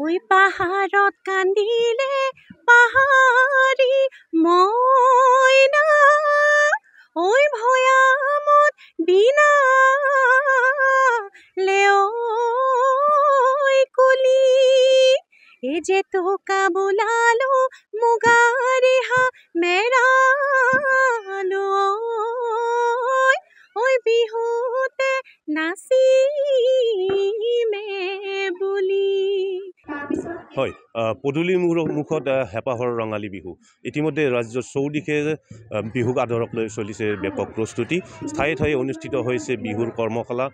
ঐ পাহাৰত কান্দিলে পাহাৰী মইনা, ঐ ভৈয়ামত বিনা লেঐ কুলি, এ যে তোকা বোলালো মুগাৰিহা মেৰালো, ঐ বিহুতে নাচিমে বুলি। হয়, পদূলি মুখত হেঁপাহৰ ৰঙালী বিহু। ইতিমধ্যে ৰাজ্যৰ চৌদিশে বিহুক আদৰক লৈ চলিছে ব্যাপক প্ৰস্তুতি। ঠায়ে ঠায়ে অনুষ্ঠিত হৈছে বিহুৰ কৰ্মশালা।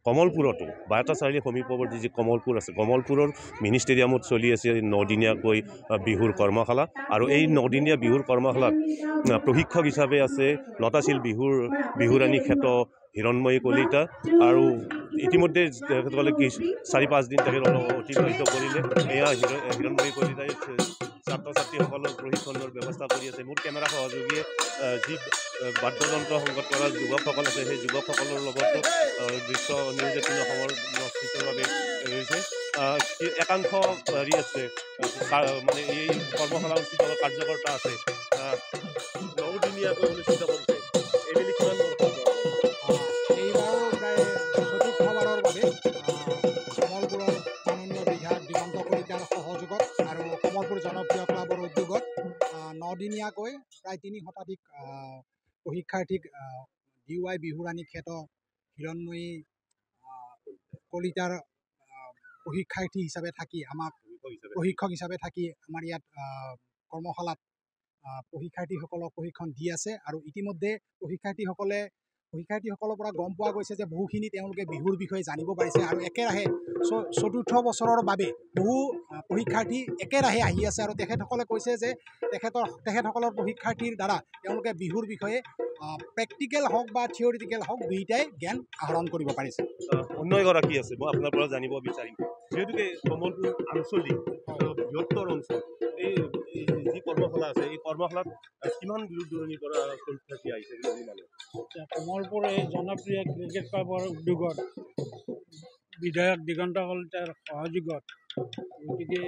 কমলপুৰতো বায়তা চাৰিআলি সমীপৱৰ্তী যি কমলপুৰ আছে, কমলপুৰৰ মিনি ষ্টেডিয়ামত চলি আছে 9দিনীয়াকৈ বিহুৰ কৰ্মশালা। আৰু এই 9দিনীয়া বিহুৰ কৰ্মশালাত প্ৰশিক্ষক হিচাপে আছে লতাশিল বিহুৰাণী খ্যাত হিৰণময়ী কলিতা। আৰু ইতিমধ্যে তেখেতসকলে 4-5 দিন তেখেতসকলক অতিবাহিত কৰিলে। এয়া হিৰণময়ী কলিতাই ছাত্ৰ ছাত্ৰীসকলৰ প্ৰশিক্ষণৰ ব্যৱস্থা কৰি আছে। মোৰ কেমেৰা সহযোগীয়ে যি বাদ্যযন্ত্ৰ সংগত কৰা যুৱকসকল আছে, সেই যুৱকসকলৰ লগতো দৃশ্য নিউজ 18 অসমৰ নৰ্থ-ইষ্টৰ বাবে হৈছে। একাংশ হেৰি আছে, মানে এই কৰ্মশালা অনুষ্ঠিত কাৰ্যকৰ্তা আছে। 9দিনীয়াকৈ অনুষ্ঠিত কৰিছে। এইবেলি কিমান এইবাৰো প্ৰায় চতুৰ্থবাৰৰ বাবে কমলপুৰৰ মাননীয় বিধায়ক দিগন্ত কলিতাৰ সহযোগত আৰু কমলপুৰ জনপ্ৰিয় ক্লাবৰ উদ্যোগত 9দিনীয়াকৈ প্ৰায় 3 শতাধিক প্ৰশিক্ষাৰ্থীক DY বিহুৰাণী খ্যাত হিৰণময়ী কলিতাৰ প্ৰশিক্ষাৰ্থী হিচাপে থাকি আমাক প্ৰশিক্ষক হিচাপে থাকি আমাৰ ইয়াত কৰ্মশালাত প্ৰশিক্ষাৰ্থীসকলক প্ৰশিক্ষণ দি আছে। আৰু ইতিমধ্যে প্ৰশিক্ষাৰ্থীসকলৰ পৰা গম পোৱা গৈছে যে বহুখিনি তেওঁলোকে বিহুৰ বিষয়ে জানিব পাৰিছে। আৰু একেৰাহে চতুৰ্থ বছৰৰ বাবে বহু প্ৰশিক্ষাৰ্থী একেৰাহে আহি আছে। আৰু তেখেতসকলে কৈছে যে তেখেতসকলৰ প্ৰশিক্ষাৰ্থীৰ দ্বাৰা তেওঁলোকে বিহুৰ বিষয়ে প্ৰেক্টিকেল হওক বা থিয়ৰিটিকেল হওক দুয়োটাই জ্ঞান আহৰণ কৰিব পাৰিছে। অন্য এগৰাকী আছে, মই আপোনাৰ পৰা জানিব বিচাৰিম, যিহেতুকে কমলপুৰ আঞ্চলিক বৃহত্তৰ অঞ্চল, এই যি কৰ্মশালা আছে, এই কৰ্মশালাত কিমান দূৰ দূৰণিৰ পৰা পৰীক্ষাৰ্থী আহিছে বুলি মানে? কমলপুৰ এই জনপ্ৰিয় ক্ৰিকেট ক্লাবৰ উদ্যোগত বিধায়ক দিগন্ত কলিতাৰ সহযোগত, গতিকে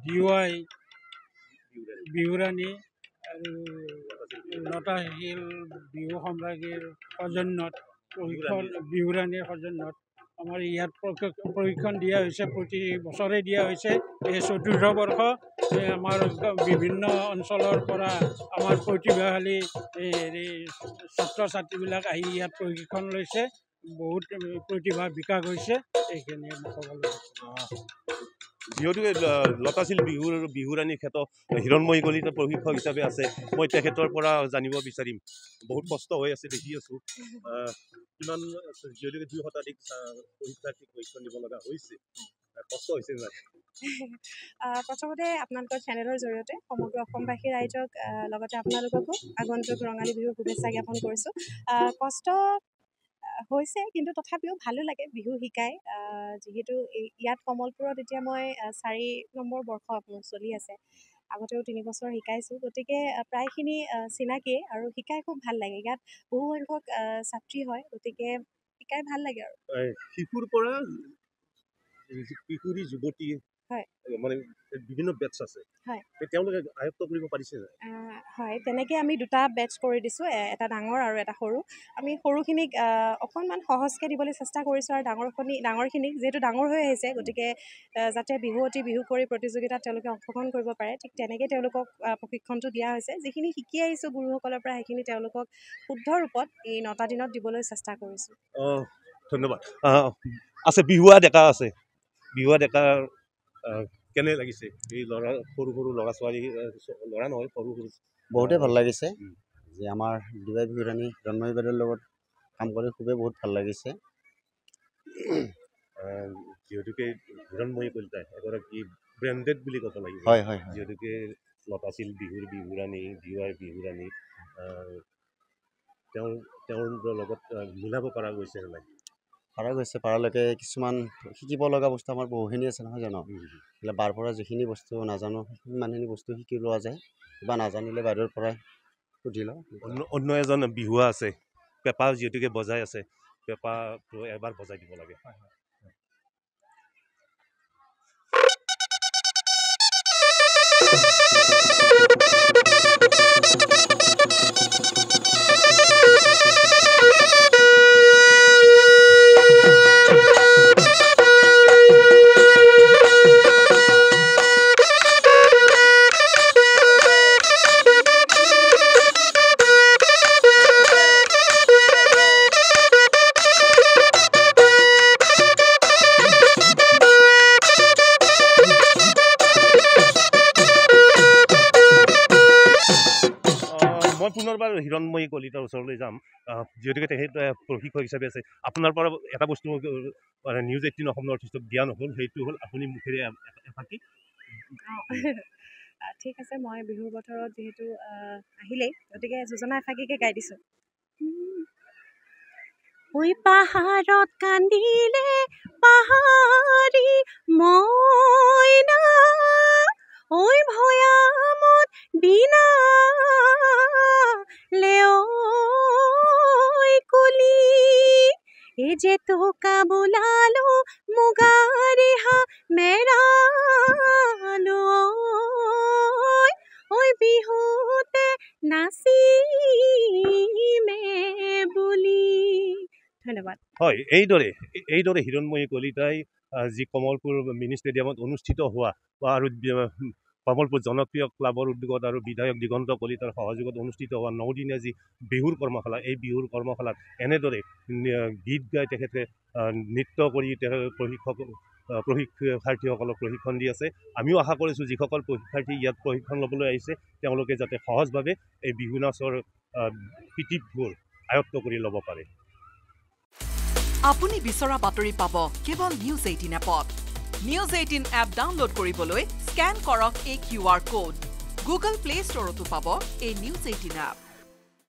DY বিহুৰাণী আৰু লতাশিল বিহু সম্ৰাজ্ঞীৰ সৌজন্যত বিহুৰাণীৰ সৌজন্যত আমাৰ ইয়াত প্ৰশিক্ষণ দিয়া হৈছে। প্ৰতি বছৰে দিয়া হৈছে। এই চতুৰ্থ বৰ্ষ আমাৰ বিভিন্ন অঞ্চলৰ পৰা আমাৰ প্ৰতিভাশালী ছাত্ৰ ছাত্ৰীবিলাক আহি ইয়াত প্ৰশিক্ষণ লৈছে। বহুত প্ৰতিভা বিকাশ হৈছে। এইখিনিয়ে মই ক'বলৈ যিহেতুকে লতাশিল বিহুৰাণী খ্যাত হিৰণময়ী কলিতা প্ৰশিক্ষক হিচাপে আছে, মই তেখেতৰ পৰা জানিব বিচাৰিম। বহুত কষ্ট হৈ আছে দেখি আছোঁ। কিমান যিহেতুকে 2 শতাধিক পৰীক্ষাৰ্থীক প্ৰশিক্ষণ দিব লগা হৈছে, কষ্ট হৈছে নাই? প্ৰথমতে আপোনালোকৰ চেনেলৰ জৰিয়তে সমগ্ৰ অসমবাসী ৰাইজক লগতে আপোনালোককো আগন্তুক ৰঙালী বিহুৰ শুভেচ্ছা জ্ঞাপন কৰিছোঁ। কষ্ট হৈছে, কিন্তু তথাপিও ভালো লাগে বিহু শিকাই। যিহেতু ইয়াত কমলপুৰত এতিয়া মই 4 নম্বৰ বৰ্ষ চলি আছে। আগতেও 3 বছৰ শিকাইছোঁ, গতিকে প্ৰায়খিনি চিনাকিয়ে আৰু শিকাই খুব ভাল লাগে। ইয়াত বহু সংখ্যক ছাত্ৰী হয়, গতিকে শিকাই ভাল লাগে। আৰু শিশুৰ পৰা কিশোৰী যুৱতী মানে বিভিন্ন বেটছ আছে, তেওঁলোকে আয়ত্ব কৰিব পাৰিছে? হয়, তেনেকৈ আমি 2টা বেটছ কৰি দিছোঁ, এটা ডাঙৰ আৰু এটা সৰু। আমি সৰুখিনিক অকণমান সহজকৈ দিবলৈ চেষ্টা কৰিছোঁ, আৰু ডাঙৰখিনিক যিহেতু ডাঙৰ হৈ আহিছে, গতিকে যাতে বিহুৱতী বিহু কৰি প্ৰতিযোগিতাত তেওঁলোকে অংশগ্ৰহণ কৰিব পাৰে, ঠিক তেনেকৈ তেওঁলোকক প্ৰশিক্ষণটো দিয়া হৈছে। যিখিনি শিকি আহিছোঁ গুৰুসকলৰ পৰা, সেইখিনি তেওঁলোকক শুদ্ধ ৰূপত এই 9টা দিনত দিবলৈ চেষ্টা কৰিছোঁ। ধন্যবাদ। আছে বিহুৱা ডেকা আছে, বিহুৱা ডেকাৰ কেনে লাগিছে? এই সৰু সৰু ল'ৰা ছোৱালী, ল'ৰা নহয় সৰু সৰু, বহুতেই ভাল লাগিছে যে আমাৰ DY বিহুৰাণী হিৰণময়ী বাইদেউৰ লগত কাম কৰি বহুত ভাল লাগিছে। যিহেতুকে হিৰণময়ী কলিতা এগৰাকী ব্ৰেণ্ডেড বুলি ক'ব লাগিব। হয়। যিহেতুকে লতাশিল বিহুৰাণী, DY বিহুৰাণী, তেওঁৰ লগত মিলাব পৰা গৈছে নে নাই? পাৰালৈকে কিছুমান শিকিব লগা বস্তু আমাৰ বহুখিনি আছে, নহয় জানো? বাৰ পৰা যিখিনি বস্তু নাজানো সিমানখিনি বস্তু শিকি লোৱা যায়, বা নাজানিলে বাইদেউৰ পৰাই সুধি লওঁ। অন্য এজন বিহুৱা আছে, পেঁপা যিহেতুকে বজাই আছে, পেঁপাটো এবাৰ বজাই দিব লাগে। পুনৰবাৰ হিৰণময়ী কলিতাৰ ওচৰলৈ যাম যিহেতুকে তেখেত প্ৰশিক্ষক হিচাপে আছে আপোনাৰ পৰা এটা বস্তু মানে নিউজ 18 অসম নৰ্থ ইষ্টক দিয়া নহ'ল সেইটো হ'ল আপুনি মুখেৰে এফাকি ঠিক আছে মই বিহুৰ বতৰত যিহেতু আহিলেই গতিকে যোজনা এফাকিকে গাই দিছোঁ ঐ পাহাৰত কান্দিলে পাহাৰী মইনা ঐ ভৈয়ামত বিনা লেঐ কুলি এই যে তোকা বোলালো মুগাৰিহা মেৰালো ঐ বিহুতে নাচিমে বুলি ধন্যবাদ হয় এইদৰে হিৰণময়ী কলিতাই যি কমলপুৰ মিনি ষ্টেডিয়ামত অনুষ্ঠিত হোৱা বা আৰু কমলপুৰ জনপ্ৰিয় ক্লাবৰ উদ্যোগত আৰু বিধায়ক দিগন্ত কলিতাৰ সহযোগত অনুষ্ঠিত হোৱা 9 দিনীয়া যি বিহুৰ কৰ্মশালা এই বিহুৰ কৰ্মশালাত এনেদৰে গীত গাই তেখেতে নৃত্য কৰি প্ৰশিক্ষাৰ্থীসকলক প্ৰশিক্ষণ দি আছে আমিও আশা কৰিছোঁ যিসকল প্ৰশিক্ষাৰ্থী ইয়াত প্ৰশিক্ষণ ল'বলৈ আহিছে তেওঁলোকে যাতে সহজভাৱে এই বিহু নাচৰ পিতিভবোৰ আয়ত্ত কৰি ল'ব পাৰে আপুনি বিচৰা বাতৰি পাব কেৱল নিউজ 18 এপত নিউজ 18 এপ ডাউনলোড কৰিবলৈ স্ক্যান কৰক এই QR কোড গুগল প্লে ষ্টৰতো পাব এই নিউজ 18 এপ